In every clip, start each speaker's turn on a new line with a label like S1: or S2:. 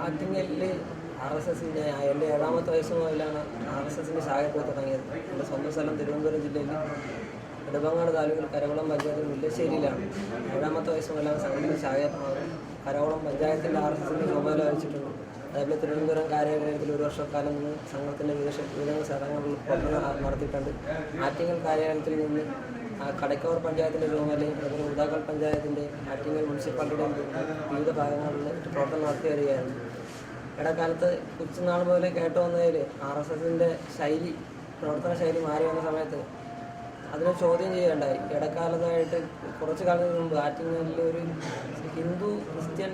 S1: ആറ്റിങ്ങലിൽ RSSന്റെ എൻ്റെ 7ാമത്തെ വയസ്സ് മുതലാണ് RSSന്റെ ശാഖ പോയി തുടങ്ങിയത്. എൻ്റെ സ്വന്തം സ്ഥലം തിരുവനന്തപുരം ജില്ലയിൽ നെടുമങ്ങാട് താലൂക്കിൽ കരകുളം പഞ്ചായത്തിൽ മുല്ലശ്ശേരിയിലാണ്. 7ാമത്തെ വയസ്സ് മുതലാണ് സംഘടന ശാഖ കരകുളം പഞ്ചായത്തിൻ്റെ RSSന്റെ ചുമതല വഹിച്ചിട്ടുണ്ട്. അതേപോലെ തിരുവനന്തപുരം കാര്യാലയത്തിൽ ഒരു വർഷക്കാലം നിന്ന് സംഘത്തിൻ്റെ വിവിധ സ്ഥലങ്ങളിൽ പ്രവർത്തനം നടത്തിയിട്ടുണ്ട്. ആറ്റിങ്ങൽ കാര്യാലയത്തിൽ നിന്ന് കടയ്ക്കവർ പഞ്ചായത്തിൻ്റെ ചുമതലയും അതുപോലെ ഉദാക്കൽ പഞ്ചായത്തിൻ്റെ ആറ്റിങ്ങൽ മുനിസിപ്പാലിറ്റിയുടെയും വിവിധ ഭാഗങ്ങളിൽ പ്രവർത്തനം നടത്തി വരികയായിരുന്നു. ഇടക്കാലത്ത് കൊച്ചുനാൾ മുതലേ കേട്ടു വന്നതിൽ RSSന്റെ പ്രവർത്തന ശൈലി മാറി വന്ന സമയത്ത് അതിനെ ചോദ്യം ചെയ്യുകയുണ്ടായി. ഇടക്കാലത്തായിട്ട് കുറച്ചു കാലത്തിന് മുമ്പ് ആറ്റിങ്ങലിൽ ഒരു ഹിന്ദു ക്രിസ്ത്യൻ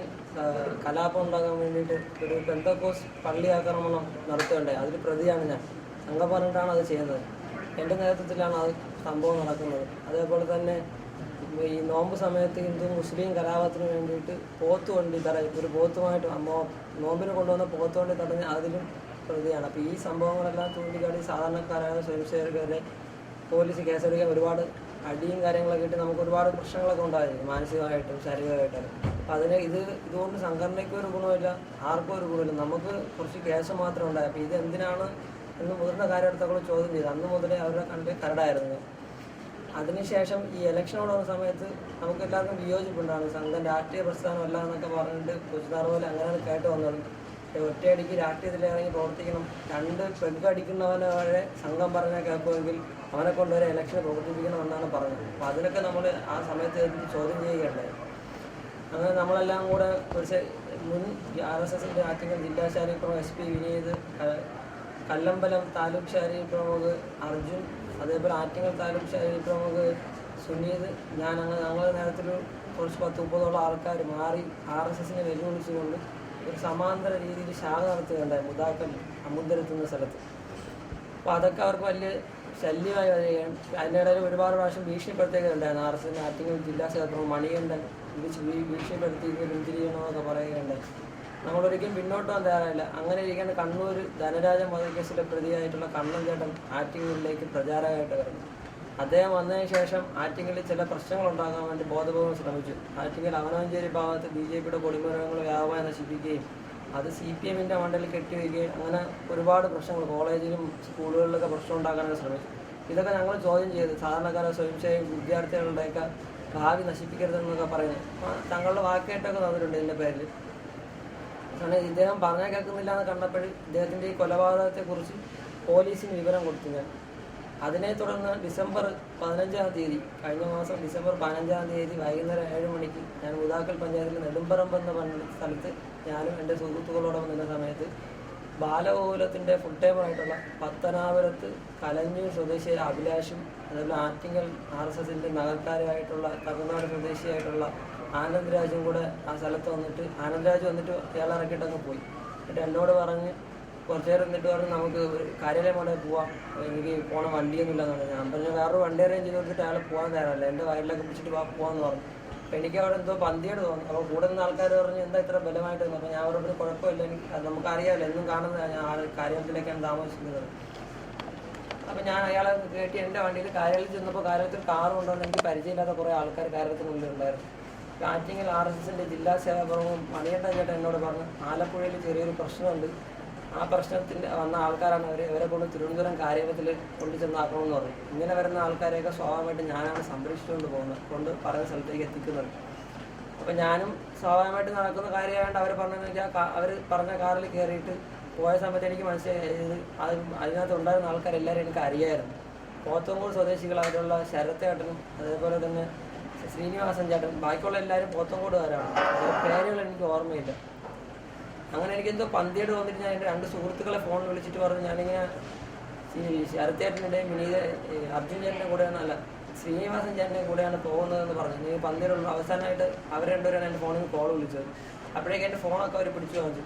S1: കലാപം ഉണ്ടാകാൻ വേണ്ടിയിട്ട് ഒരു പെന്തക്കോസ് പള്ളി ആക്രമണം നടത്തുകയുണ്ടായി. അതിൽ പ്രതിയാണ് ഞാൻ. സംഘം പറഞ്ഞിട്ടാണ് അത് ചെയ്യുന്നത്. എൻ്റെ നേതൃത്വത്തിലാണ് അത് സംഭവം നടക്കുന്നത്. അതേപോലെ തന്നെ ഈ നോമ്പ് സമയത്ത് ഹിന്ദു മുസ്ലിം കലാപത്തിന് വേണ്ടിയിട്ട് പോത്ത് വണ്ടി ഒരു പോത്തുമായിട്ട് നോമ്പിന് കൊണ്ടുവന്ന പോത്ത് വണ്ടി തടഞ്ഞ് അതിലും പ്രതിയാണ്. അപ്പോൾ ഈ സംഭവങ്ങളെല്ലാം ചൂണ്ടിക്കാട്ടി സാധാരണക്കാരായ സ്വയംസേവകരെ പോലീസ് കേസെടുക്കാൻ ഒരുപാട് അടിയും കാര്യങ്ങളൊക്കെ ഇട്ട് നമുക്ക് ഒരുപാട് പ്രശ്നങ്ങളൊക്കെ ഉണ്ടായിരുന്നു, മാനസികമായിട്ടും ശാരീരികമായിട്ടും. അപ്പോൾ ഇതുകൊണ്ട് സംഘടനയ്ക്കും ഒരു ഗുണമില്ല, ആർക്കും ഒരു ഗുണമില്ല. നമുക്ക് കുറച്ച് കേസ് മാത്രമേ ഉണ്ടായി. അപ്പോൾ ഇത് എന്തിനാണ് എന്ന് മുതിർന്ന കാര്യകർത്താക്കൾ ചോദ്യം ചെയ്തു. അന്ന് മുതലേ അവരുടെ കണ്ട് കരടായിരുന്നു. അതിനുശേഷം ഈ ഇലക്ഷനോട് വന്ന സമയത്ത് നമുക്ക് എല്ലാവർക്കും വിയോജിപ്പുണ്ടാണ്. സംഘം രാഷ്ട്രീയ പ്രസ്ഥാനമല്ല എന്നൊക്കെ പറഞ്ഞിട്ട് കൊച്ചുനാർ പോലെ അങ്ങനെയാണ് കേട്ട് വന്നത്. ഒറ്റയടിക്ക് രാഷ്ട്രീയത്തിലിറങ്ങി പ്രവർത്തിക്കണം, 2 പെഗ് അടിക്കുന്നവനെ വരെ സംഘം പറഞ്ഞാൽ കേൾക്കുമെങ്കിൽ അവനെ കൊണ്ടുവരെ ഇലക്ഷന് പ്രവർത്തിപ്പിക്കണമെന്നാണ് പറഞ്ഞത്. അപ്പോൾ അതിനൊക്കെ നമ്മൾ ആ സമയത്ത് ചോദ്യം ചെയ്യുകയുണ്ടായി. അങ്ങനെ നമ്മളെല്ലാം കൂടെ ഒരു മുൻ RSSന്റെ ആറ്റിങ്ങൽ ജില്ലാ ശാരീരിക SP വിനീത്, കല്ലമ്പലം താലൂക്ക് ശാരീരിക പ്രമുഖ് അർജുൻ, അതേപോലെ ആറ്റിങ്ങൽ താലൂക്ക് ശാരീരിക പ്രമുഖ് സുനീത്, ഞങ്ങളുടെ നേരത്തിൽ കുറച്ച് 10-30 ആൾക്കാർ മാറി RSSനെ വെല്ലുവിളിച്ചുകൊണ്ട് ഒരു സമാന്തര രീതിയിൽ ശാഖ നടത്തുകയുണ്ടായി മുതാക്കൽ അമുദ്രത്തുന്ന സ്ഥലത്ത്. അപ്പോൾ അതൊക്കെ അവർക്ക് വലിയ ശല്യമായി വരികയാണ്. അതിൻ്റെ ഇടയിൽ ഒരുപാട് പ്രാവശ്യം ഭീഷണിപ്പെടുത്തുകയുണ്ടായിരുന്നു. RSSന്റെ ആറ്റിങ്ങൽ ജില്ലാ സെക്രട്ടറി മണികണ്ഠൻ ഭീഷണിപ്പെടുത്തി പിന്തിരിയണമെന്നൊക്കെ പറയുകയുണ്ടായി. നമ്മളൊരിക്കലും പിന്നോട്ട് പോകാൻ തയ്യാറായില്ല. അങ്ങനെ ഇരിക്കേണ്ട കണ്ണൂർ ധനരാജൻ വധക്കേസിലെ പ്രതിയായിട്ടുള്ള കണ്ണൻ ചേട്ടൻ ആറ്റിങ്ങലിലേക്ക് പ്രചാരകമായിട്ട് വരുന്നു. അദ്ദേഹം വന്നതിന് ശേഷം ആറ്റിങ്ങലിൽ ചില പ്രശ്നങ്ങൾ ഉണ്ടാകാൻ വേണ്ടി ബോധപൂർവ്വം ശ്രമിച്ചു. ആറ്റിങ്ങൽ അവനാഞ്ചേരി ഭാഗത്ത് BJPയുടെ കൊടിമരങ്ങൾ വ്യാപകമായി നശിപ്പിക്കുകയും അത് CPMന്റെ മണ്ടലിൽ കെട്ടിവയ്ക്കുകയും അങ്ങനെ ഒരുപാട് പ്രശ്നങ്ങൾ കോളേജിലും സ്കൂളുകളിലൊക്കെ പ്രശ്നം ഉണ്ടാക്കാനൊക്കെ ശ്രമിച്ചു. ഇതൊക്കെ ഞങ്ങൾ ചോദ്യം ചെയ്ത് സാധാരണക്കാരെ സ്വയംസേവക വിദ്യാർത്ഥികളുടെയൊക്കെ ഭാവി നശിപ്പിക്കരുതെന്നൊക്കെ പറയുന്നത് തങ്ങളുടെ വാക്കേറ്റൊക്കെ തന്നിട്ടുണ്ട്. ഇതിൻ്റെ പേരിൽ കാരണം ഇദ്ദേഹം പറഞ്ഞാൽ കേൾക്കുന്നില്ല എന്ന് കണ്ടപ്പോൾ ഇദ്ദേഹത്തിൻ്റെ ഈ കൊലപാതകത്തെക്കുറിച്ച് പോലീസിന് വിവരം കൊടുത്തു ഞാൻ. അതിനെ തുടർന്ന് ഡിസംബർ 15-ാം തീയതി, കഴിഞ്ഞ മാസം ഡിസംബർ 15-ാം തീയതി വൈകുന്നേരം 7 മണിക്ക് ഞാൻ ഉദാക്കൽ പഞ്ചായത്തിൽ നെടുമ്പറമ്പ് എന്ന സ്ഥലത്ത് ഞാനും എൻ്റെ സുഹൃത്തുക്കളോടൊപ്പം നിന്ന സമയത്ത് ബാലഗോകുലത്തിൻ്റെ ഫുൾ ടൈമായിട്ടുള്ള പത്തനാപുരത്ത് കലഞ്ഞൂർ സ്വദേശിയായ അഭിലാഷും അതുപോലെ ആറ്റിങ്ങൽ RSSന്റെ നഗരക്കാരുമായിട്ടുള്ള തമിഴ്നാട് സ്വദേശിയായിട്ടുള്ള ആനന്ദ്രാജും കൂടെ ആ സ്ഥലത്ത് വന്നിട്ട് ആനന്ദ്രാജ് വന്നിട്ട് ഇയാളെ ഇറക്കിയിട്ടങ്ങ് പോയി. എന്നിട്ട് എന്നോട് പറഞ്ഞ് കുറച്ച് നേരം എന്നിട്ട് പറഞ്ഞ് നമുക്ക് കാര്യാലയം കൊണ്ട് പോവാം, എനിക്ക് പോകണ വണ്ടിയൊന്നുമില്ലെന്ന് പറഞ്ഞു. ഞാൻ പറഞ്ഞു വേറൊരു വണ്ടി അറേഞ്ച് ചെയ്ത് കൊടുത്തിട്ട് അയാൾ പോകാൻ തയ്യാറല്ല, എൻ്റെ വയലിലൊക്കെ പിടിച്ചിട്ട് പോകാമെന്ന് പറഞ്ഞു. അപ്പോൾ എനിക്ക് അവിടെ എന്തോ പന്തിയോട് തോന്നി. അപ്പോൾ കൂടെ നിന്ന് ആൾക്കാർ പറഞ്ഞ് എന്താ ഇത്ര ബലമായിട്ട് വന്നു. അപ്പോൾ ഞാൻ അവരോട് കുഴപ്പമില്ല, എനിക്ക് നമുക്കറിയാമല്ലോ എന്നും കാണുന്നത് ഞാൻ കാര്യത്തിലേക്കാണ് താമസിക്കുന്നത്. അപ്പോൾ ഞാൻ അയാളെ കേട്ടി എൻ്റെ വണ്ടിയിൽ കാര്യാലയത്തിൽ ചെന്നപ്പോൾ കാര്യത്തിൽ കാറും ഉണ്ടോയെന്ന് എനിക്ക് പരിചയമില്ലാത്ത കുറേ ആൾക്കാർ കാര്യത്തിനുള്ളിൽ ഉണ്ടായിരുന്നു. ആറ്റിങ്ങൽ RSSന്റെ ജില്ലാ സേവാപ്രമുഖൻ മണികണ്ഠൻ ചേട്ടൻ എന്നോട് പറഞ്ഞു ആലപ്പുഴയിൽ ചെറിയൊരു പ്രശ്നമുണ്ട്, ആ പ്രശ്നത്തിൻ്റെ വന്ന ആൾക്കാരാണ് ഇവരെ കൊണ്ട് തിരുവനന്തപുരം കാര്യാലയത്തിൽ കൊണ്ടുചെന്നാക്കണമെന്ന് പറഞ്ഞു. ഇങ്ങനെ വരുന്ന ആൾക്കാരെയൊക്കെ സ്വാഭാവികമായിട്ട് ഞാനാണ് സംരക്ഷിച്ചുകൊണ്ട് കൊണ്ട് പറയുന്ന സ്ഥലത്തേക്ക് എത്തിക്കുന്നത്. അപ്പോൾ ഞാനും സ്വാഭാവികമായിട്ട് നടക്കുന്ന കാര്യമായതുകൊണ്ട് അവർ പറഞ്ഞതെന്ന് വെച്ചാൽ അവർ പറഞ്ഞ കാറിൽ കയറിയിട്ട് പോയ സമയത്ത് എനിക്ക് മനസ്സിലായത് അതിനകത്ത് ഉണ്ടായിരുന്ന ആൾക്കാരെല്ലാവരും എനിക്ക് അറിയായിരുന്നു. പോത്തങ്കോട് സ്വദേശികളായിട്ടുള്ള ശരത്തേട്ടനും അതേപോലെ തന്നെ ശ്രീനിവാസൻ ചേട്ടൻ, ബാക്കിയുള്ള എല്ലാവരും പോത്തങ്കോടുകാരാണ്. പേരുകൾ എനിക്ക് ഓർമ്മയില്ല. അങ്ങനെ എനിക്കെന്തോ പന്തിയോട് തോന്നിയിട്ട് ഞാൻ എൻ്റെ 2 സുഹൃത്തുക്കളെ ഫോണിൽ വിളിച്ചിട്ട് പറഞ്ഞു ഞാനിങ്ങനെ ശരത്തേട്ടനുടെയും അർജുൻ ചേട്ടൻ്റെ കൂടെയാണ് ശ്രീനിവാസൻ ചേട്ടൻ്റെ കൂടെയാണ് പോകുന്നതെന്ന് പറഞ്ഞു. നീ പന്തിയോടുള്ള അവസാനമായിട്ട് അവർ രണ്ടുപേരാണ് എൻ്റെ ഫോണിൽ നിന്ന് കോൾ വിളിച്ചത്. അപ്പോഴേക്കും എൻ്റെ ഫോണൊക്കെ അവർ പിടിച്ചു വാങ്ങിച്ചു.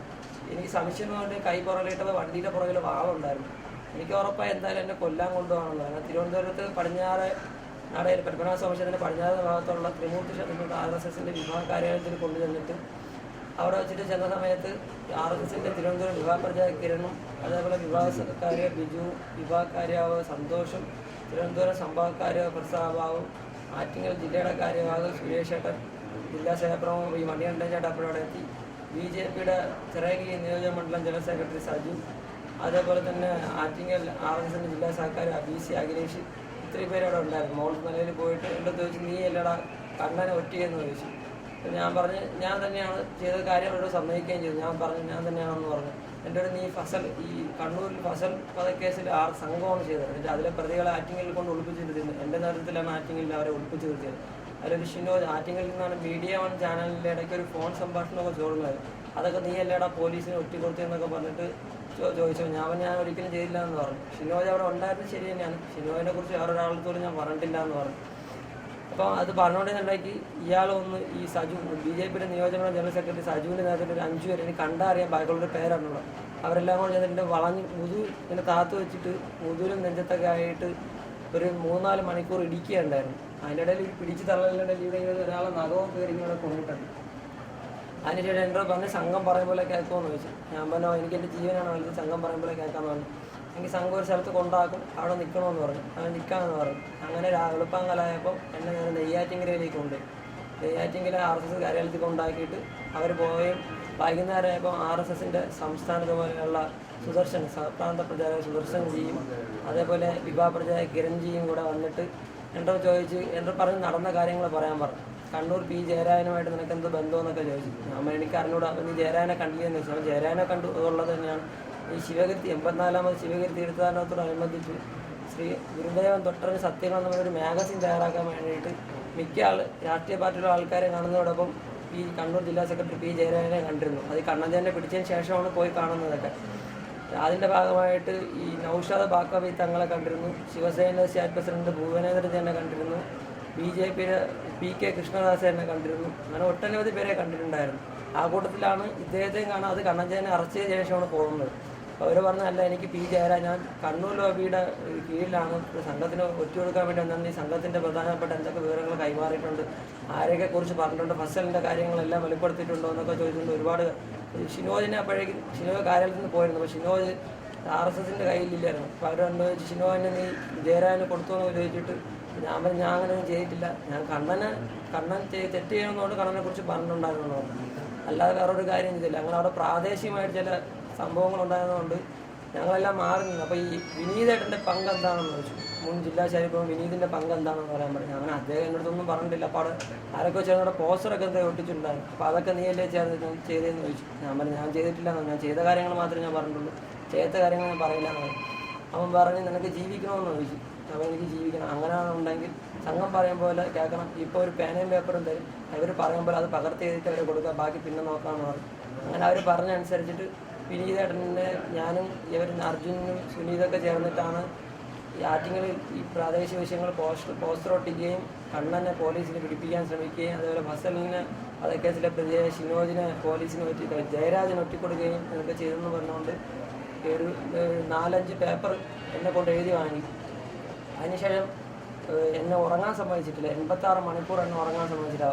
S1: എനിക്ക് സംശയം കൊണ്ട് കൈ പുറകിലിട്ടപ്പോൾ വണ്ടിയുടെ പുറകിൽ വാളുണ്ടായിരുന്നു. എനിക്ക് ഉറപ്പായി എന്തായാലും എന്നെ കൊല്ലാൻ കൊണ്ടുപോകണമെന്ന് പറഞ്ഞു. തിരുവനന്തപുരത്ത് പടിഞ്ഞാറ് നടയിൽ പത്മനാഭ സ്വാമിക്ഷേത്രത്തിൻ്റെ പടിഞ്ഞാറ് ഭാഗത്തുള്ള ത്രിമൂർത്തി ക്ഷേത്രത്തിൽ RSSന്റെ വിഭാഗ കാര്യാലയത്തിൽ കൊണ്ടുചെന്നിട്ട് അവിടെ വെച്ചിട്ട് ചെന്ന സമയത്ത് RSSന്റെ തിരുവനന്തപുരം വിഭാഗപരിചാരക കിരണും അതേപോലെ വിഭാഗക്കാര്യ ബിജു, വിഭാഗക്കാര്യാവ് സന്തോഷും, തിരുവനന്തപുരം സംഭാഗക്കാര്യ പ്രസാഭാവും, ആറ്റിങ്ങൽ ജില്ലയുടെ കാര്യഭാഗം സുരേഷ് ഏട്ടൻ, ജില്ലാ സേപ്രവും ഈ മണികണ്ഠൻ ചേട്ടൻ അപ്പോഴവിടെ എത്തി. BJPയുടെ ചിറയൻകീഴ് നിയോജക മണ്ഡലം ജനറൽ സെക്രട്ടറി സജു, അതേപോലെ തന്നെ ആറ്റിങ്ങൽ RSSന്റെ ജില്ലാ സഹകാരി BC അഖിലേഷ്, ഇത്രയും പേര് അവിടെ ഉണ്ടായിരുന്നു. മോൾ നിലയിൽ പോയിട്ട് എൻ്റെ ചോദിച്ചു, നീ എല്ലാടാ കണ്ണനെ ഒറ്റയെന്ന് ചോദിച്ചു. ഞാൻ പറഞ്ഞു ഞാൻ തന്നെയാണ് ചെയ്ത കാര്യം അവരോട് സമ്മതിക്കുകയും ചെയ്തു. ഞാൻ പറഞ്ഞു ഞാൻ തന്നെയാണെന്ന് പറഞ്ഞു. എൻ്റെ ഒരു നീ ഫസൽ ഈ കണ്ണൂരിൽ ഫസൽ വധക്കേസിൽ 6 സംഘമാണ് ചെയ്തത്. എന്നിട്ട് അതിലെ പ്രതികളെ ആറ്റിങ്ങലിൽ കൊണ്ട് ഒളിപ്പിച്ച് നിർത്തിയത് എൻ്റെ നേതൃത്വത്തിലാണ് ആറ്റിങ്ങലിൽ അവരെ ഒളിപ്പിച്ച് നിർത്തിയത്. അതിലൊരു ഷിനോജ് ആറ്റിങ്ങലിൽ നിന്നാണ് മീഡിയ 1 ചാനലിൻ്റെ ഇടയ്ക്ക് ഒരു ഫോൺ സംഭാഷണമൊക്കെ ചോറുന്നത്. അതൊക്കെ നീ എല്ലാടാ പോലീസിനെ ഒറ്റിക്കൊടുത്തതെന്നൊക്കെ പറഞ്ഞിട്ട് ചോദിച്ചു. ഞാൻ ഒരിക്കലും ചെയ്തില്ല എന്ന് പറഞ്ഞു. ഷിനോജ് അവിടെ ഉണ്ടായിരുന്നത് ശരി തന്നെയാണ്. ഷിനോജിനെ കുറിച്ച് വേറൊരാളത്തോട് ഞാൻ പറഞ്ഞിട്ടില്ല എന്ന് പറഞ്ഞു. അപ്പോൾ അത് പറഞ്ഞുകൊണ്ടെന്നുണ്ടാക്കി ഇയാളൊന്ന് ഈ സജു BJPയുടെ നിയോജക ജനറൽ സെക്രട്ടറി സജുവിൻ്റെ നേതൃത്വത്തിൽ ഒരു 5 പേര് എനിക്ക് കണ്ടറിയാൻ ബാക്കിയുള്ളൊരു പേരാണുള്ളത്. അവരെല്ലാം കൂടെ ചെന്നിട്ട് വളഞ്ഞ് ഇങ്ങനെ താത്ത് വെച്ചിട്ട് മുതുലും നെഞ്ചത്തൊക്കെ ആയിട്ട് ഒരു 3-4 മണിക്കൂർ ഇടിക്കുകയുണ്ടായിരുന്നു. അതിൻ്റെ ഇടയിൽ പിടിച്ച് തള്ളലിൻ്റെ ഇവിടെ ഒരാളെ നഖവും കയറി ഇങ്ങനെ കൊണ്ടിട്ടുണ്ട്. അതിനുശേഷം എൻ്റെ പറഞ്ഞ് സംഘം പറയുമ്പോൾ കേൾക്കുമെന്ന് ചോദിച്ചു. ഞാൻ പറഞ്ഞു എനിക്ക് എൻ്റെ ജീവനാണ് വലുത്, സംഘം പറയുമ്പോൾ കേൾക്കാമെന്ന് പറഞ്ഞു. എനിക്ക് സംഘം ഒരു സ്ഥലത്ത് കൊണ്ടാക്കും, അവിടെ നിൽക്കണമെന്ന് പറഞ്ഞു. അവിടെ നിൽക്കാമെന്ന് പറഞ്ഞു. അങ്ങനെ എളുപ്പങ്കലായപ്പോൾ എന്നെ ഞാൻ നെയ്യാറ്റിങ്കരയിലേക്ക് കൊണ്ടുപോയി. നെയ്യാറ്റിങ്കര RSS കാര്യാലയത്തിൽ കൊണ്ടാക്കിയിട്ട് അവർ പോവുകയും വൈകുന്നേരമായപ്പോൾ RSSൻ്റെ സംസ്ഥാന ചുമതലയുള്ള സുദർശൻ സഹപ്രാന്ത പ്രചാരക സുദർശൻജിയും അതേപോലെ വിഭാ പ്രചാരക കിരൺജിയും കൂടെ വന്നിട്ട് എൻ്റെ ചോദിച്ച് എൻ്റെ പറഞ്ഞ് നടന്ന കാര്യങ്ങൾ പറയാൻ പറഞ്ഞു. കണ്ണൂർ P. ജയരാജനുമായിട്ട് നിനക്ക് എന്ത് ബന്ധമെന്നൊക്കെ ചോദിച്ചു. ഞാൻ എനിക്ക് അറിഞ്ഞൂടാ. നീ ജയരാജനെ കണ്ടില്ലെന്ന് ചോദിച്ചു. ജയരാജനെ കണ്ടു ഉള്ളത് തന്നെയാണ് ഈ ശിവകീർത്തി 84ാമത് ശിവകീർത്തി തീർത്ഥാടനത്തോടനുബന്ധിച്ച് ശ്രീ ഗുരുദേവൻ തൊട്ടറിന് സത്യങ്ങൾ എന്നൊരു മാഗസിൻ തയ്യാറാക്കാൻ വേണ്ടിയിട്ട് മിക്ക രാഷ്ട്രീയ പാർട്ടിയിലുള്ള ആൾക്കാരെ കാണുന്നതോടൊപ്പം ഈ കണ്ണൂർ ജില്ലാ സെക്രട്ടറി P. ജയരാജനെ കണ്ടിരുന്നു. അത് കണ്ണഞ്ചേനെ പിടിച്ചതിന് ശേഷമാണ് പോയി കാണുന്നതൊക്കെ. അതിൻ്റെ ഭാഗമായിട്ട് ഈ നൗഷാദ് ബാക്കവി തങ്ങളെ കണ്ടിരുന്നു. ശിവസേന സ്റ്റേറ്റ് പ്രസിഡന്റ് ഭുവനേന്ദ്രനെ കണ്ടിരുന്നു. BJPയുടെ PK കൃഷ്ണദാസനെ കണ്ടിരുന്നു. അങ്ങനെ ഒട്ടനവധി പേരെ കണ്ടിട്ടുണ്ടായിരുന്നു. ആ കൂട്ടത്തിലാണ് ഇദ്ദേഹത്തെയും കാണാൻ അത് കണ്ണഞ്ചേനെ അറസ്റ്റ് ചെയ്ത ശേഷമാണ് പോകുന്നത്. അപ്പോൾ അവർ പറഞ്ഞല്ല എനിക്ക് P. ജയരാജ് ഞാൻ കണ്ണൂർ ലോബിയുടെ കീഴിലാണ് സംഘത്തിന് ഒറ്റുകൊടുക്കാൻ വേണ്ടി വന്നത്. ഈ സംഘത്തിൻ്റെ പ്രധാനപ്പെട്ട എന്തൊക്കെ വിവരങ്ങൾ കൈമാറിയിട്ടുണ്ട്, ആരെയൊക്കെ കുറിച്ച് പറഞ്ഞിട്ടുണ്ട്, ഫസലിൻ്റെ കാര്യങ്ങളെല്ലാം വെളിപ്പെടുത്തിയിട്ടുണ്ടോ എന്നൊക്കെ ചോദിച്ചുകൊണ്ട് ഒരുപാട്. ഷിനോജിനെ അപ്പോഴേക്കും ഷിനോജ് കാര്യത്തിൽ നിന്ന് പോയിരുന്നു. അപ്പോൾ ഷിനോജ് RSSൻ്റെ കയ്യിലില്ലായിരുന്നു. അപ്പോൾ അവരോട് ചോദിച്ചു ഷിനോജിനെ നീ ജയരാജന് കൊടുത്തു എന്ന് ചോദിച്ചിട്ട് ഞാൻ അങ്ങനെയൊന്നും ചെയ്തിട്ടില്ല. ഞാൻ കണ്ണൻ തെറ്റ് ചെയ്യണമെന്നുകൊണ്ട് കണ്ണനെ കുറിച്ച് പറഞ്ഞിട്ടുണ്ടായിരുന്നു. അല്ലാതെ വേറൊരു കാര്യം ചെയ്തില്ല. അങ്ങനെ അവിടെ പ്രാദേശികമായിട്ട് ചില സംഭവങ്ങൾ ഉണ്ടായതുകൊണ്ട് ഞങ്ങളെല്ലാം മാറി നിന്നു. അപ്പോൾ ഈ വിനീതേട്ടൻ്റെ പങ്ക് എന്താണെന്ന് ചോദിച്ചു. മുൻ ജില്ലാ ശരിക്കും വിനീതിൻ്റെ പങ്ക് എന്താണെന്ന് പറയാൻ പറഞ്ഞു. അങ്ങനെ അദ്ദേഹം എൻ്റെ അടുത്തൊന്നും പറഞ്ഞിട്ടില്ല. അപ്പോൾ അവിടെ ആരൊക്കെ വെച്ചാൽ അവിടെ പോസ്റ്ററൊക്കെ എന്താ ഒട്ടിച്ചിട്ടുണ്ടായിരുന്നു. അപ്പോൾ അതൊക്കെ നീയല്ലേ ചെയ്തതെന്ന് ചോദിച്ചു. ഞാൻ പറഞ്ഞു ഞാൻ ചെയ്തിട്ടില്ല. ഞാൻ ചെയ്ത കാര്യങ്ങൾ മാത്രമേ ഞാൻ പറഞ്ഞിട്ടുള്ളൂ, ചെയ്യാത്ത കാര്യങ്ങൾ ഞാൻ പറയില്ല എന്ന് പറഞ്ഞു. അവൻ പറഞ്ഞ് നിനക്ക് ജീവിക്കണമെന്ന് ചോദിച്ചു. അപ്പോൾ എനിക്ക് ജീവിക്കണം. അങ്ങനെയാണെന്നുണ്ടെങ്കിൽ സംഘം പറയും പോലെ കേൾക്കണം. ഇപ്പോൾ ഒരു പേനയും പേപ്പറും തരും. അവർ പറയുമ്പോൾ അത് പകർത്തി എഴുതിയിട്ട് അവരെ കൊടുക്കുക, ബാക്കി പിന്നെ നോക്കാമെന്ന് പറഞ്ഞു. അങ്ങനെ അവർ പറഞ്ഞനുസരിച്ചിട്ട് വിനീതേട്ടനെ ഞാനും അർജുനും സുനീതൊക്കെ ചേർന്നിട്ടാണ് ഈ ആറ്റിങ്ങളിൽ ഈ പ്രാദേശിക വിഷയങ്ങൾ പോസ്റ്റർ ഒട്ടിക്കുകയും കണ്ണനെ പോലീസിനെ പിടിപ്പിക്കാൻ ശ്രമിക്കുകയും അതേപോലെ ഫസലിനെ വധക്കേസിലെ പ്രതിയെ ഷിനോജിനെ പോലീസിന് ജയരാജന് ഒറ്റിക്കൊടുക്കുകയും ഇതൊക്കെ ചെയ്തെന്ന് പറഞ്ഞുകൊണ്ട് ഒരു 4-5 പേപ്പർ എന്നെ കൊണ്ട് എഴുതി വാങ്ങി. അതിനുശേഷം എന്നെ ഉറങ്ങാൻ സമ്മതിച്ചിട്ടില്ല. 86 മണിക്കൂർ എന്നെ ഉറങ്ങാൻ സമ്മതിച്ചില്ല.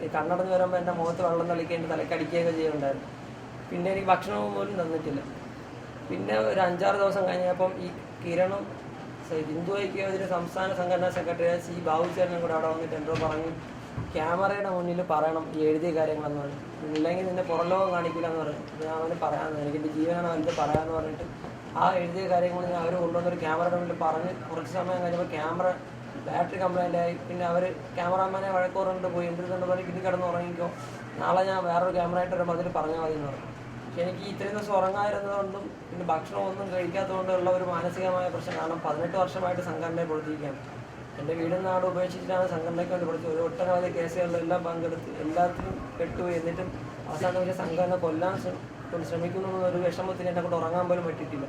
S1: ഈ കണ്ണടഞ്ഞ് വരുമ്പോൾ എൻ്റെ മുഖത്ത് വെള്ളം തളിക്കുകയും എൻ്റെ തലക്കടിക്കുകയൊക്കെ ചെയ്യുന്നുണ്ടായിരുന്നു. പിന്നെ എനിക്ക് ഭക്ഷണവും പോലും തന്നിട്ടില്ല. പിന്നെ ഒരു 5-6 ദിവസം കഴിഞ്ഞപ്പം ഈ കിരണും ഹിന്ദു ഐക്യവേദിയുടെ സംസ്ഥാന സംഘടനാ സെക്രട്ടറി C. ബാബുചേട്ടനും കൂടെ അവിടെ വന്നിട്ട് എന്തോ പറഞ്ഞു, ക്യാമറയുടെ മുന്നിൽ പറയണം ഈ എഴുതിയ കാര്യങ്ങളെന്ന് പറഞ്ഞു. ഇല്ലെങ്കിൽ നിന്നെ പുറംലോകം കാണിക്കില്ല എന്ന് പറഞ്ഞു. ഞാൻ അവന് പറയാമെന്ന് എനിക്ക് എൻ്റെ ജീവനാണ് വലുത് പറയാമെന്ന് പറഞ്ഞിട്ട് ആ എഴുതിയ കാര്യങ്ങൾ ഞാൻ അവർ കൊണ്ടുവന്നൊരു ക്യാമറയുടെ മുന്നിൽ പറഞ്ഞ് കുറച്ച് സമയം കഴിഞ്ഞപ്പോൾ ക്യാമറ ബാറ്ററി കംപ്ലൈൻ്റ് ആയി. പിന്നെ അവർ ക്യാമറാമാനെ വഴക്കോറുകൊണ്ട് പോയി എന്തിരുന്നുണ്ട് പറഞ്ഞ് ഇനി കിടന്ന് ഉറങ്ങിക്കോ, നാളെ ഞാൻ വേറൊരു ക്യാമറ ആയിട്ട് വരുമ്പോൾ അതിൽ പറഞ്ഞാൽ മതി എന്ന് പറഞ്ഞു. പക്ഷെ എനിക്ക് ഇത്രയും ദിവസം ഉറങ്ങാതിരുന്നതുകൊണ്ടും പിന്നെ ഭക്ഷണമൊന്നും കഴിക്കാത്തതുകൊണ്ടുള്ള ഒരു മാനസികമായ പ്രശ്നം. കാരണം 18 വർഷമായിട്ട് സംഘടനയെ പ്രവർത്തിക്കുകയാണ്. എൻ്റെ വീടും നാട് ഉപേക്ഷിച്ചിട്ടാണ് സംഘടനയ്ക്ക് വേണ്ടി പഠിച്ചത്. ഒരു ഒട്ടനവധി കേസുകളിലെല്ലാം പങ്കെടുത്ത് എല്ലാത്തിനും പെട്ടുപോയി. എന്നിട്ടും അവസാനം വലിയ സംഘടന കൊല്ലാൻ ശ്രമിക്കുന്നു എന്നൊരു വിഷമത്തിന് എന്നെ കൊണ്ട് ഉറങ്ങാൻ പോലും പറ്റിയിട്ടില്ല.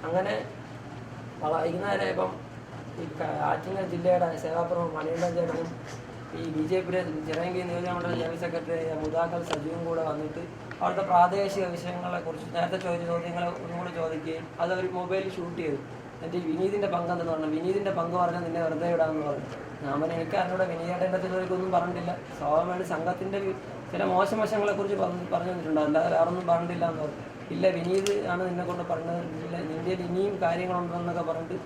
S1: അങ്ങനെ വൈകുന്നേരമായപ്പം ഈ ആറ്റിങ്ങൽ ജില്ലയുടെ സേവാപ്രഭു മണികണ്ഠൻ ചേട്ടനും ഈ BJPയുടെ ചിറയൻകീഴ് നിയോജകമണ്ഡലം ജനറൽ സെക്രട്ടറി മുതാക്കൽ സജീവും കൂടെ വന്നിട്ട് അവിടുത്തെ പ്രാദേശിക വിഷയങ്ങളെക്കുറിച്ച് നേരത്തെ ചോദിച്ച ചോദ്യങ്ങൾ ഒന്നും കൂടെ ചോദിക്കുകയും അതവർ മൊബൈലിൽ ഷൂട്ട് ചെയ്തു. എന്നിട്ട് വിനീതിൻ്റെ പങ്കെന്ന് പറഞ്ഞു. വിനീതിൻ്റെ പങ്ക് പറഞ്ഞാൽ നിന്നെ വെറുതെ വിടാമെന്ന് പറഞ്ഞു. ഞാൻ പറഞ്ഞു എനിക്ക് അറിഞ്ഞൂടെ, വിനീതേട്ടൻ്റെ ചോദിക്കൊന്നും പറഞ്ഞിട്ടില്ല. സ്വാഭാവികമായിട്ട് സംഘത്തിൻ്റെ ചില മോശം വശങ്ങളെക്കുറിച്ച് പറഞ്ഞു തന്നിട്ടുണ്ട്, അല്ലാതെ വേറൊന്നും പറഞ്ഞിട്ടില്ല എന്ന് പറഞ്ഞു. ഇല്ല വിനീത് ആണ് നിന്നെ കൊണ്ട് പറഞ്ഞത്, ഇല്ല നിൻ്റെ ഇനിയും കാര്യങ്ങളുണ്ടെന്നൊക്കെ പറഞ്ഞിട്ട്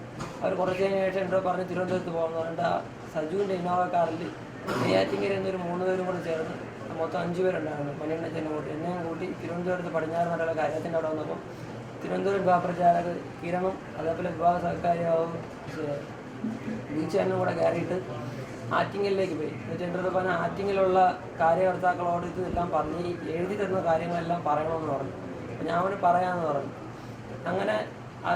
S1: അവർ കുറച്ച് കഴിഞ്ഞ ശേഷം എന്തോ പറഞ്ഞ് തിരുവനന്തപുരത്ത് പോകാമെന്ന് പറഞ്ഞിട്ട് ആ സജുവിൻ്റെ ഇന്നോവ കാറിൽ നെയ്യാറ്റിങ്കര എന്നൊരു 3 പേരും കൂടെ ചേർന്ന് മൊത്തം 5 പേരുണ്ടായിരുന്നു. മണിയണ്ണച്ചനെ കൂട്ടി എന്നെയും കൂട്ടി തിരുവനന്തപുരത്ത് പടിഞ്ഞാറ് നടയുള്ള കാര്യത്തിൻ്റെ അവിടെ വന്നപ്പോൾ തിരുവനന്തപുരം വിഭാഗപ്രചാരകർ കിരണും അതേപോലെ വിഭാഗ സർക്കാരും ബീച്ചേനും കൂടെ കയറിയിട്ട് ആറ്റിങ്ങലിലേക്ക് പോയി. എന്നിട്ട് എൻ്റെ അടുത്ത് പറഞ്ഞാൽ ആറ്റിങ്ങിലുള്ള കാര്യകർത്താക്കളോട് ഇതെല്ലാം പറഞ്ഞ് എഴുതി തരുന്ന കാര്യങ്ങളെല്ലാം പറയണമെന്ന് പറഞ്ഞു. അപ്പോൾ ഞാൻ അവന് പറയാമെന്ന് പറഞ്ഞു. അങ്ങനെ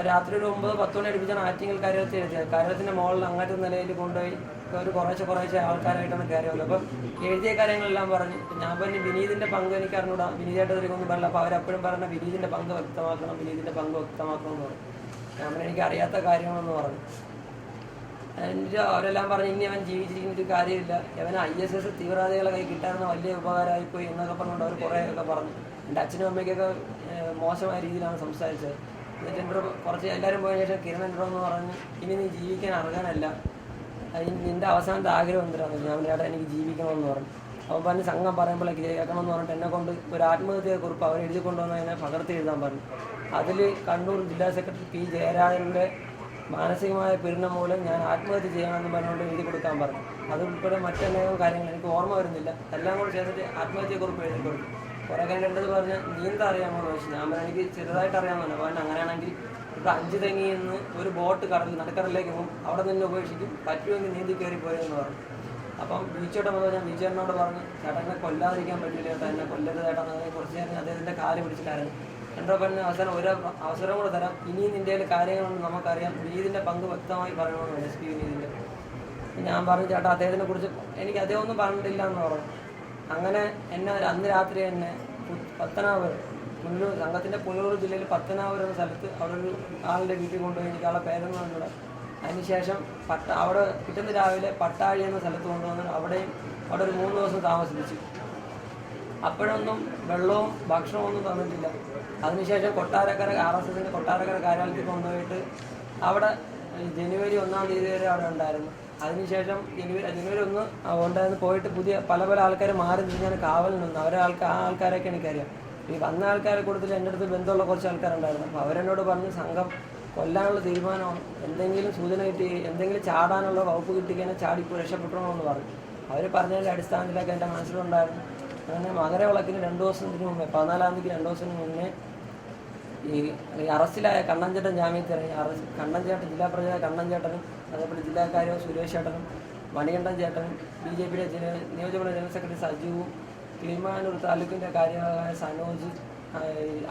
S1: രാത്രി ഒരു 9-10 മണി അടുപ്പിച്ചാണ് ആറ്റിങ്ങൽ കാര്യത്തിൽ എഴുതിയത്. കാര്യത്തിൻ്റെ മുകളിൽ അങ്ങനത്തെ നിലയിൽ കൊണ്ടുപോയി ഒരു കുറേശ്ശെ ആൾക്കാരായിട്ടാണ് കയറിയത്. അപ്പം എഴുതിയ കാര്യങ്ങളെല്ലാം പറഞ്ഞ് ഞാൻ പറഞ്ഞ് വിനീതിൻ്റെ പങ്ക് എനിക്ക് അറിഞ്ഞൂടാ, വിനീതായിട്ട് തിരികൊന്നും പറയില്ല. അപ്പോൾ അവരെപ്പോഴും പറഞ്ഞ വിനീതിൻ്റെ പങ്ക് വ്യക്തമാക്കണം എന്ന് പറഞ്ഞു. ഞാൻ എനിക്ക് അറിയാത്ത കാര്യങ്ങളെന്ന് പറഞ്ഞു. എന്നിട്ട് അവരെല്ലാം പറഞ്ഞ് ഇനി അവൻ ജീവിച്ചിരിക്കുന്നൊരു കാര്യമില്ല, അവൻ ISS തീവ്രവാദികളെ കൈ കിട്ടാവുന്ന വലിയ ഉപകാരമായിപ്പോയി എന്നൊക്കെ പറഞ്ഞുകൊണ്ട് അവർ കുറേയൊക്കെ പറഞ്ഞു. എൻ്റെ അച്ഛനും അമ്മയ്ക്കൊക്കെ മോശമായ രീതിയിലാണ് സംസാരിച്ചത്. എന്നിട്ട് എൻ്റെ കുറച്ച് എല്ലാവരും പോയ ശേഷം കിരൺ എൻ്റെ എന്ന് പറഞ്ഞ് ഇനി നീ ജീവിക്കാൻ അർഹനല്ല, നിൻ്റെ അവസാനത്തെ ആഗ്രഹം എന്തിനാണ്? ഞാൻ ചേട്ടാ എനിക്ക് ജീവിക്കണമെന്ന് പറഞ്ഞു. അപ്പോൾ പറഞ്ഞ് സംഘം പറയുമ്പോഴേക്ക് കേൾക്കണമെന്ന് പറഞ്ഞിട്ട് എന്നെ കൊണ്ട് ഒരു ആത്മഹത്യയെക്കുറിപ്പ് അവർ എഴുതി കൊണ്ടുവന്ന് അതിനെ പകർത്തി എഴുതാൻ പറഞ്ഞു. അതിൽ കണ്ണൂർ ജില്ലാ സെക്രട്ടറി P. ജയരാജൻ്റെ മാനസികമായ പീഡനം മൂലം ഞാൻ ആത്മഹത്യ ചെയ്യണമെന്ന് പറഞ്ഞുകൊണ്ട് എഴുതി കൊടുക്കാൻ പറഞ്ഞു. അതുൾപ്പെടെ മറ്റനേകം കാര്യങ്ങൾ എനിക്ക് ഓർമ്മ വരുന്നില്ല, എല്ലാം കൂടെ ചേർന്നിട്ട് ആത്മഹത്യയെക്കുറിപ്പ് എഴുതി കൊടുത്തു. കുറേ കണ്ടത് പറഞ്ഞ് നീന്താ അറിയാമെന്ന് ചോദിച്ചു. ഞാൻ എനിക്ക് ചെറുതായിട്ട് അറിയാമെന്നല്ല. അപ്പോൾ അങ്ങനെയാണെങ്കിൽ ഇപ്പോൾ 5 തെങ്ങിയിൽ നിന്ന് ഒരു ബോട്ട് നടുക്കടലിലേക്ക് പോകും, അവിടെ നിന്ന് ഉപേക്ഷിക്കും, പറ്റുമെങ്കിൽ നീന്തി കയറി പോയെന്ന് പറഞ്ഞു. അപ്പം ബീച്ചോട്ടം വന്നത് ഞാൻ ബീച്ചേട്ടനോട് പറഞ്ഞു, ചേട്ടനെ കൊല്ലാതിരിക്കാൻ പറ്റില്ല ചേട്ടാ, എന്നെ കൊല്ലരുത് ചേട്ടാ. കുറച്ച് നേരം അദ്ദേഹത്തിൻ്റെ കാല് പിടിച്ചിട്ടായിരുന്നു. എൻ്റെ പറഞ്ഞ അവസാനം ഒരു അവസരം കൂടെ തരാം, ഇനിയും നിൻ്റെ കാര്യങ്ങളൊന്നും നമുക്കറിയാം, വിനീതിൻ്റെ പങ്ക് വ്യക്തമായി പറയണമെന്ന് SP വിനീതിൻ്റെ. ഞാൻ പറഞ്ഞു ചേട്ടാ അദ്ദേഹത്തിനെ കുറിച്ച് എനിക്ക് അദ്ദേഹം ഒന്നും പറഞ്ഞിട്ടില്ല എന്ന് പറഞ്ഞു. അങ്ങനെ എന്നെ അന്ന് രാത്രി തന്നെ പത്തനാപുരം സംഘത്തിൻ്റെ പുനലൂർ ജില്ലയിൽ പത്തനാപുരം എന്ന സ്ഥലത്ത് അവിടെ ഒരു ആളുടെ വീട്ടിൽ കൊണ്ടുപോയി എനിക്ക് ആളെ പേരൊന്നും കണ്ടില്ല. അതിനുശേഷം അവിടെ പിറ്റേന്ന് രാവിലെ പട്ടാഴി എന്ന സ്ഥലത്ത് കൊണ്ടുവന്ന് അവിടെ ഒരു 3 ദിവസം താമസിപ്പിച്ചു. അപ്പോഴൊന്നും വെള്ളവും ഭക്ഷണവും ഒന്നും തന്നിട്ടില്ല. അതിനുശേഷം RSSൻ്റെ കൊട്ടാരക്കര കാര്യാലയത്തിൽ കൊണ്ടുപോയിട്ട് അവിടെ ജനുവരി 1-ാം തീയതി വരെ അവിടെ ഉണ്ടായിരുന്നു. അതിനുശേഷം ജനുവരി 1 ഉണ്ടായിരുന്നു. പോയിട്ട് പുതിയ പല ആൾക്കാർ മാറി തിരിഞ്ഞാൽ കാവൽ നിന്ന് ആ ആൾക്കാരൊക്കെ എനിക്കറിയാം. ഈ വന്ന ആൾക്കാരെ കൂടുതൽ എൻ്റെ അടുത്ത് ബന്ധമുള്ള കുറച്ച് ആൾക്കാരുണ്ടായിരുന്നു. അപ്പോൾ അവരെന്നോട് പറഞ്ഞ് സംഘം കൊല്ലാനുള്ള തീരുമാനമാണ്, എന്തെങ്കിലും സൂചന കിട്ടി എന്തെങ്കിലും ചാടാനുള്ള വകുപ്പ് കിട്ടിക്കഴിഞ്ഞാൽ ചാടിപ്പോൾ രക്ഷപ്പെടണമെന്ന് പറഞ്ഞു. അവർ പറഞ്ഞതിൻ്റെ അടിസ്ഥാനത്തിലൊക്കെ എൻ്റെ മനസ്സിലുണ്ടായിരുന്നു. അങ്ങനെ മകരവിളക്കിന് 2 ദിവസത്തിന് മുമ്പേ 14-ാം തീയതി 2 ദിവസത്തിന് മുന്നേ ഈ അറസ്റ്റിലായ കണ്ണൻചേട്ടൻ ജാമ്യത്തിൽ ഇറങ്ങി. കണ്ണൻചേട്ടൻ ജില്ലാ പ്രചാരക കണ്ണൻചേട്ടനും അതേപോലെ ജില്ലാ കാര്യവും സുരേഷ് ചേട്ടനും മണികണ്ഠൻ ചേട്ടനും BJPയുടെ നിയോജകമണ്ഡലം ജനറൽ സെക്രട്ടറി സജീവും കിളിമാനൂർ താലൂക്കിൻ്റെ കാര്യമായ സനോജ്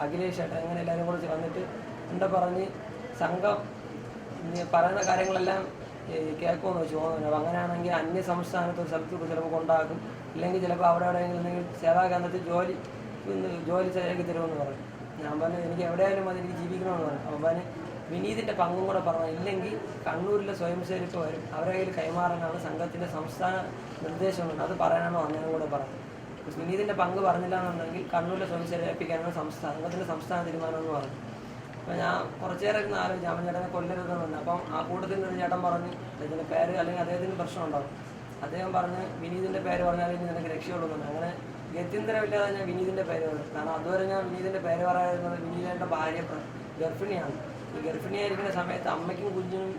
S1: അഖിലേഷ് ചേട്ടൻ അങ്ങനെ എല്ലാവരും കൂടെ വന്നിട്ട് എന്താ പറഞ്ഞ് സംഘം പറയുന്ന കാര്യങ്ങളെല്ലാം കേൾക്കുമെന്ന് വെച്ച് പോകുന്നു. അപ്പോൾ അങ്ങനെയാണെങ്കിൽ അന്യ സംസ്ഥാനത്ത് ഒരു സ്ഥലത്ത് ചിലപ്പോൾ കൊണ്ടാക്കും, ഇല്ലെങ്കിൽ ചിലപ്പോൾ അവിടെ എന്തെങ്കിലും സേവാകേന്ദ്രത്തിൽ ജോലി ശരിയാക്കി തരുമെന്ന് പറയും. ഞാൻ പറഞ്ഞു എനിക്ക് എവിടെയായാലും മതി, എനിക്ക് ജീവിക്കണമെന്ന് പറഞ്ഞു. അപ്പോൾ പറഞ്ഞ് വിനീതിൻ്റെ പങ്കും കൂടെ പറഞ്ഞു, ഇല്ലെങ്കിൽ കണ്ണൂരിലെ സ്വയംസേവകർ വരും, അവരുടെ കയ്യിൽ കൈമാറാനാണ് സംഘത്തിൻ്റെ സംസ്ഥാന നിർദ്ദേശമുണ്ട്, അത് പറയാനാണോ അങ്ങനെ കൂടെ പറഞ്ഞു. വിനീതിൻ്റെ പങ്ക് പറഞ്ഞില്ല എന്നുണ്ടെങ്കിൽ കണ്ണൂരിലെ സ്വയംസേവകപ്പിക്കാനാണ് സംഘത്തിൻ്റെ സംസ്ഥാന തീരുമാനമെന്ന് പറഞ്ഞു. അപ്പോൾ ഞാൻ കുറച്ച് നേരം ഇരുന്ന് ആലോചിച്ചു, അവൻ ചേട്ടനെ കൊല്ലരുതെന്ന് പറഞ്ഞു. അപ്പം ആ കൂട്ടത്തിൽ നിന്ന് ചേട്ടൻ പറഞ്ഞ് ഇതിൻ്റെ പേര് അല്ലെങ്കിൽ അദ്ദേഹത്തിന് പ്രശ്നം ഉണ്ടാകും. അദ്ദേഹം പറഞ്ഞ് വിനീതിൻ്റെ പേര് പറഞ്ഞാൽ ഇനി നിനക്ക് രക്ഷയുള്ളൂ. അങ്ങനെ ഗത്യന്തരമില്ലാതെ ഞാൻ വിനീതിൻ്റെ പേര് പറഞ്ഞു. കാരണം അതുവരെ ഞാൻ വിനീതിൻ്റെ പേര് പറയാതിരുന്നത് വിനീതിൻ്റെ ഭാര്യ ഗർഭിണിയാണ്. ഈ ഗർഭിണിയായിരിക്കുന്ന സമയത്ത് അമ്മയ്ക്കും കുഞ്ഞിനും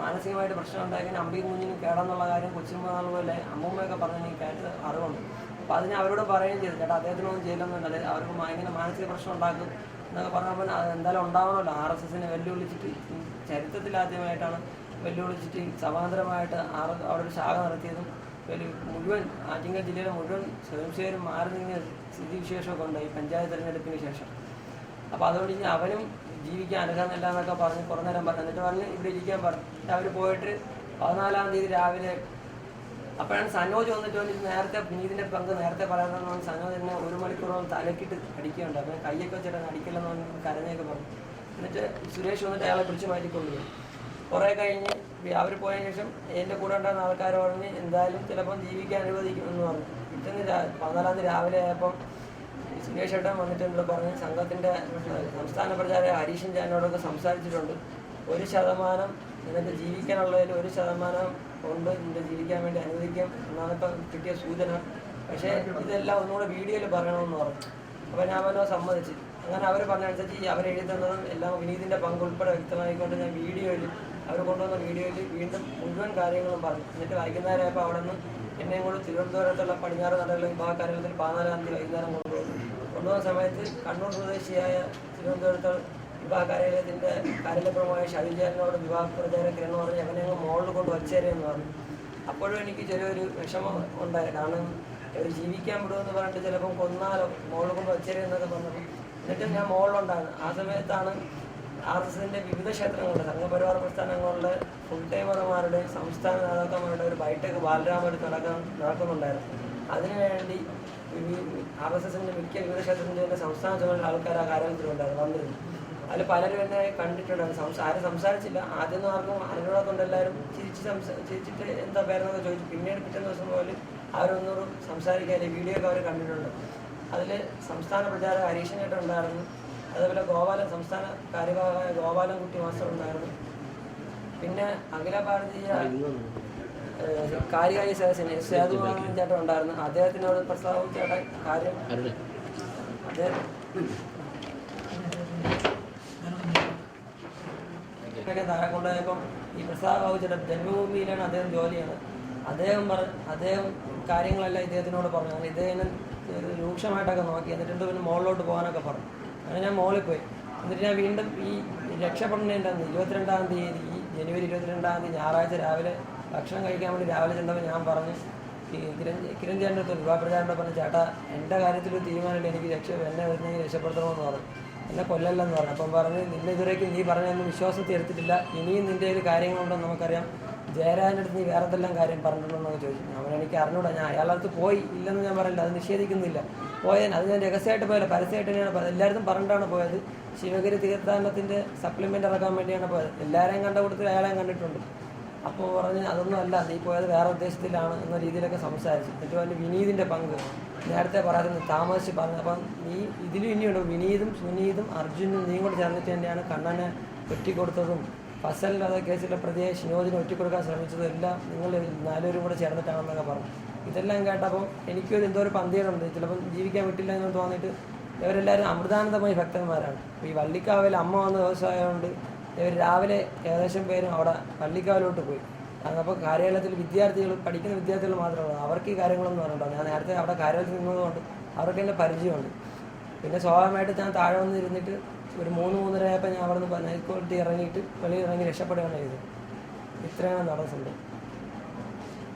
S1: മാനസികമായിട്ട് പ്രശ്നം ഉണ്ടായിരിക്കാൻ അമ്മയ്ക്കും കുഞ്ഞിനും കേടെന്നുള്ള കാര്യം കൊച്ചുമ്പോൾ പോലെ അമ്മൂമ്മയൊക്കെ പറഞ്ഞ് എനിക്ക് കേട്ടത് അറിവുണ്ട്. അപ്പോൾ അതിന് അവരോട് പറയുകയും ചെയ്തു, ചേട്ടാ അദ്ദേഹത്തിനൊന്നും ചെയ്യില്ലെന്നുണ്ട്, അവർക്ക് ഇങ്ങനെ മാനസിക പ്രശ്നം ഉണ്ടാക്കും എന്നൊക്കെ പറഞ്ഞപ്പോൾ അത് എന്തായാലും ഉണ്ടാവണമല്ലോ. RSSനെ വെല്ലുവിളിച്ചിട്ട് ചരിത്രത്തിലാദ്യമായിട്ടാണ് വെല്ലുവിളിച്ചിട്ട് സമാന്തരമായിട്ട് അവിടെ ഒരു ശാഖ നടത്തിയതും മുഴുവൻ ആറ്റിങ്ങൽ ജില്ലയിലെ മുഴുവൻ സ്വയംസേവകരും മാറി നീങ്ങിയ സ്ഥിതിവിശേഷമൊക്കെ ഉണ്ടായി പഞ്ചായത്ത് തിരഞ്ഞെടുപ്പിന് ശേഷം. അപ്പോൾ അതുകൊണ്ട് ഇനി അവനും ജീവിക്കാൻ അർഹനല്ല എന്നൊക്കെ പറഞ്ഞ് കുറേ നേരം പറഞ്ഞു. എന്നിട്ട് പറഞ്ഞ് ഇവിടെ ഇരിക്കാൻ പറഞ്ഞു. അവർ പോയിട്ട് 14-ാം തീയതി രാവിലെ അപ്പോഴാണ് സനോജ് വന്നിട്ട് നേരത്തെ വിനീതിൻ്റെ പങ്ക് നേരത്തെ പറയാമെന്ന് സനോജ് എന്നെ 1 മണിക്കൂറോളം തലക്കിട്ട് അടിക്കുകയുണ്ട്. അപ്പം കയ്യൊക്കെ വെച്ചിട്ട് അടിക്കില്ലെന്ന് പറഞ്ഞ് കരഞ്ഞൊക്കെ പറഞ്ഞു. എന്നിട്ട് സുരേഷ് വന്നിട്ട് അയാളെ പിടിച്ച് മാറ്റിക്കൊണ്ടുപോയി. കുറേ കഴിഞ്ഞ് അവർ പോയ ശേഷം എൻ്റെ കൂടെ ഉണ്ടായിരുന്ന ആൾക്കാർ പറഞ്ഞ് എന്തായാലും ചിലപ്പം ജീവിക്കാൻ അനുവദിക്കുമെന്ന് പറഞ്ഞു. പിറ്റേന്ന് 14-ാം തീയതി രാവിലെ ആയപ്പം സുരേഷ് ഏട്ടൻ വന്നിട്ട് എന്നോട് പറഞ്ഞ് സംഘത്തിൻ്റെ സംസ്ഥാന പ്രചാരക ഹരീഷൻ ചാനോടൊക്കെ സംസാരിച്ചിട്ടുണ്ട്, 1% നിനക്ക് ജീവിക്കാനുള്ളതിൽ 1% കൊണ്ട് നിന്റെ ജീവിക്കാൻ വേണ്ടി അനുവദിക്കാം എന്നാണ് ഇപ്പം കിട്ടിയ സൂചന. പക്ഷേ ഇതെല്ലാം ഒന്നുകൂടെ വീഡിയോയിൽ പറയണമെന്ന് പറഞ്ഞു. അപ്പോൾ ഞാൻ അവനോ സമ്മതിച്ച്. അങ്ങനെ അവർ പറഞ്ഞനുസരിച്ച് അവരെഴുതുന്നതും എല്ലാം വിനീതിൻ്റെ പങ്ക് ഉൾപ്പെടെ വ്യക്തമായിക്കൊണ്ട് ഞാൻ വീഡിയോയിൽ അവർ കൊണ്ടുവന്ന വീഡിയോയിൽ വീണ്ടും മുഴുവൻ കാര്യങ്ങളും പറഞ്ഞു. എന്നിട്ട് വൈകുന്നേരമായപ്പോൾ അവിടെ നിന്ന് എന്നെയും കൂടെ തിരുവനന്തപുരത്തുള്ള പടിഞ്ഞാറ് നടയിലെ വിഭാഗ കാര്യത്തിൽ 14-ാം തീയതി വൈകുന്നേരം കൊണ്ടുപോകുന്ന സമയത്ത് കണ്ണൂർ സ്വദേശിയായ തിരുവനന്തപുരത്ത് വിവാഹ കാര്യാലയത്തിൻ്റെ കാര്യലഭ്യമായ ഷൈജാലിനോട് വിവാഹ പ്രചാരകരെന്ന് പറഞ്ഞ് അവനെ മോളിൽ കൊണ്ട് വച്ചേരെന്ന് പറഞ്ഞു. അപ്പോഴും എനിക്ക് ചെറിയൊരു വിഷമം ഉണ്ടായി. കാരണം ഇവർ ജീവിക്കാൻ വിടുമെന്ന് പറഞ്ഞിട്ട് ചിലപ്പം കൊന്നാലോ മോളിൽ കൊണ്ട് വച്ചേരെന്നൊക്കെ പറഞ്ഞപ്പോൾ എന്നിട്ട് ഞാൻ മോളിലുണ്ടായിരുന്നു. ആ സമയത്താണ് RSSന്റെ വിവിധ ക്ഷേത്രങ്ങളുടെ സംഘപരിവാർ പ്രസ്ഥാനങ്ങളുടെ ഫുൾ ടൈമർമാരുടെ സംസ്ഥാന നേതാക്കന്മാരുടെ ഒരു ബൈഠക്ക് ബാലരാമപുരത്ത് നടക്കുന്നുണ്ടായിരുന്നു. അതിനുവേണ്ടി RSSന്റെ മിക്ക വിവിധ ക്ഷേത്രത്തിൻ്റെ സംസ്ഥാന ചുമതല ആൾക്കാർ ആ കാര്യത്തിലുണ്ടായിരുന്നു വന്നിരുന്നു. അതിൽ പലരും എന്നെ കണ്ടിട്ടുണ്ടായിരുന്നു. ആരും സംസാരിച്ചില്ല. ആദ്യമൊന്നും ആർക്കും അറിഞ്ഞൂടാത്തതുകൊണ്ട് എല്ലാവരും ചിരിച്ചിട്ട് എന്താ പേരെന്നൊക്കെ ചോദിച്ചു. പിന്നീട് പിറ്റേ ദിവസം പോലെ അവരൊന്നും സംസാരിക്കാതെ വീഡിയോ ഒക്കെ അവർ കണ്ടിട്ടുണ്ട്. അതിൽ സംസ്ഥാന പ്രചാരക ഹരീഷൻ ചേട്ടൻ ഉണ്ടായിരുന്നു. അതേപോലെ സംസ്ഥാന കാര്യവാഹമായ ഗോപാലൻകുട്ടി മാസ്റ്റർ ഉണ്ടായിരുന്നു. പിന്നെ അഖില ഭാരതീയ കാര്യകാരി സദസ്സിന് സേതുമാധവൻ ചേട്ടൻ ഉണ്ടായിരുന്നു. അദ്ദേഹത്തിനോട് പ്രസ്താവിച്ച കാര്യം അദ്ദേഹം താഴെ കൊണ്ടുപോയപ്പം ഈ പ്രസ്താവിച്ചിട്ട് ജന്മഭൂമിയിലാണ് അദ്ദേഹം ജോലിയാണ്. അദ്ദേഹം കാര്യങ്ങളെല്ലാം ഇദ്ദേഹത്തിനോട് പറഞ്ഞു. അങ്ങനെ ഇദ്ദേഹം രൂക്ഷമായിട്ടൊക്കെ നോക്കി. എന്നിട്ട് പിന്നെ മുകളിലോട്ട് പോകാനൊക്കെ പറഞ്ഞു. അങ്ങനെ ഞാൻ മുകളിൽ പോയി. എന്നിട്ട് ഞാൻ വീണ്ടും ഈ രക്ഷപ്പെടുന്നതിൻ്റെ 22-ാം തീയതി ഈ ജനുവരി 22-ാം തീയതി ഞായറാഴ്ച രാവിലെ ഭക്ഷണം കഴിക്കാൻ വേണ്ടി രാവിലെ ചെന്നപ്പോൾ ഞാൻ പറഞ്ഞു ഈ കിരൺ ചേട്ടൻ്റെ അടുത്ത് വിവാഹപ്രചാരനെ പറഞ്ഞു, ചേട്ടാ എൻ്റെ കാര്യത്തിലൊരു തീരുമാനമില്ല, എനിക്ക് എന്നെ വരുന്നെങ്കിൽ രക്ഷപ്പെടുത്തണമെന്ന് പറഞ്ഞു, എന്നെ കൊല്ലല്ലെന്ന് പറഞ്ഞു. അപ്പം പറഞ്ഞ് നിന്നെ ഇതുവരേക്കും നീ പറഞ്ഞൊന്നും വിശ്വാസത്തിൽ എടുത്തിട്ടില്ല, ഇനിയും നിൻ്റെ ഒരു കാര്യങ്ങളുണ്ടെന്ന് നമുക്കറിയാം, ജയരാജൻ്റെ അടുത്ത് നീ വേറെ എന്തെല്ലാം കാര്യം പറഞ്ഞിട്ടുണ്ടെന്നൊക്കെ ചോദിച്ചു. അവൻ എനിക്ക് അറിഞ്ഞൂടാ, ഞാൻ അയാളുടെ അടുത്ത് പോയി ഇല്ലെന്ന് ഞാൻ പറയില്ല, അത് നിഷേധിക്കുന്നില്ല. പോയതിന് അത് ഞാൻ രഹസ്യമായിട്ട് പോയല്ല, പരസ്യമായിട്ട് തന്നെയാണ് എല്ലായിടത്തും പറഞ്ഞിട്ടാണ് പോയത്. ശിവഗിരി തീർത്ഥാടനത്തിൻ്റെ സപ്ലിമെൻ്റ് ഇറക്കാൻ വേണ്ടിയാണ് പോയത്. എല്ലാവരെയും കണ്ട കൂട്ടത്തിൽ അയാളെയും കണ്ടിട്ടുണ്ട്. അപ്പോൾ പറഞ്ഞ് അതൊന്നും അല്ല, നീ പോയത് വേറെ ഉദ്ദേശത്തിലാണ് എന്ന രീതിയിലൊക്കെ സംസാരിച്ചു. ഏറ്റവും വലിയ വിനീതിൻ്റെ പങ്ക് നേരത്തെ പറയാതെ താമസിച്ച് പറഞ്ഞു. അപ്പം നീ ഇതിലും ഇനിയുണ്ട്, വിനീതും സുനീതും അർജുനും നീ കൂടെ ചേർന്നിട്ട് തന്നെയാണ് കണ്ണനെ ഒറ്റിക്കൊടുത്തതും ഫസലിൻ്റെ കേസിലെ പ്രതിയെ ഷിനോജിനെ ഒറ്റിക്കൊടുക്കാൻ ശ്രമിച്ചതും എല്ലാം നിങ്ങൾ 4 പേരും കൂടെ ചേർന്നിട്ടാണെന്നൊക്കെ പറഞ്ഞു. ഇതെല്ലാം കേട്ടപ്പോൾ എനിക്കൊരു എന്തോ ഒരു പന്തികളുണ്ട്, ചിലപ്പം ജീവിക്കാൻ വിട്ടില്ല എന്ന് തോന്നിയിട്ട്. ഇവരെല്ലാവരും അമൃതാനന്ദമായി ഭക്തന്മാരാണ്. ഈ വള്ളിക്കാവിൽ അമ്മ വന്ന ദിവസമായതുകൊണ്ട് ഇവർ രാവിലെ ഏകദേശം പേരും അവിടെ വള്ളിക്കാവിലോട്ട് പോയി. അപ്പോൾ കാര്യാലയത്തിൽ പഠിക്കുന്ന വിദ്യാർത്ഥികൾ മാത്രമേ അവർക്ക് ഈ കാര്യങ്ങളൊന്നും അറിയണ്ടോ. ഞാൻ നേരത്തെ അവിടെ കാര്യാലയത്തിൽ നിന്നതുകൊണ്ട് അവർക്ക് എൻ്റെ പരിചയമുണ്ട്. പിന്നെ സ്വാഭാവികമായിട്ട് ഞാൻ താഴെ വന്നിരുന്നിട്ട് ഒരു 3-3:30 ആയപ്പോൾ ഞാൻ അവിടെ നിന്ന് നൈറ്റ് ക്വാളിറ്റി ഇറങ്ങിയിട്ട് വെളിയിൽ ഇറങ്ങി രക്ഷപ്പെടുകയാണ് ചെയ്തത്. ഇത്രയാണ് നടന്ന സംഭവം.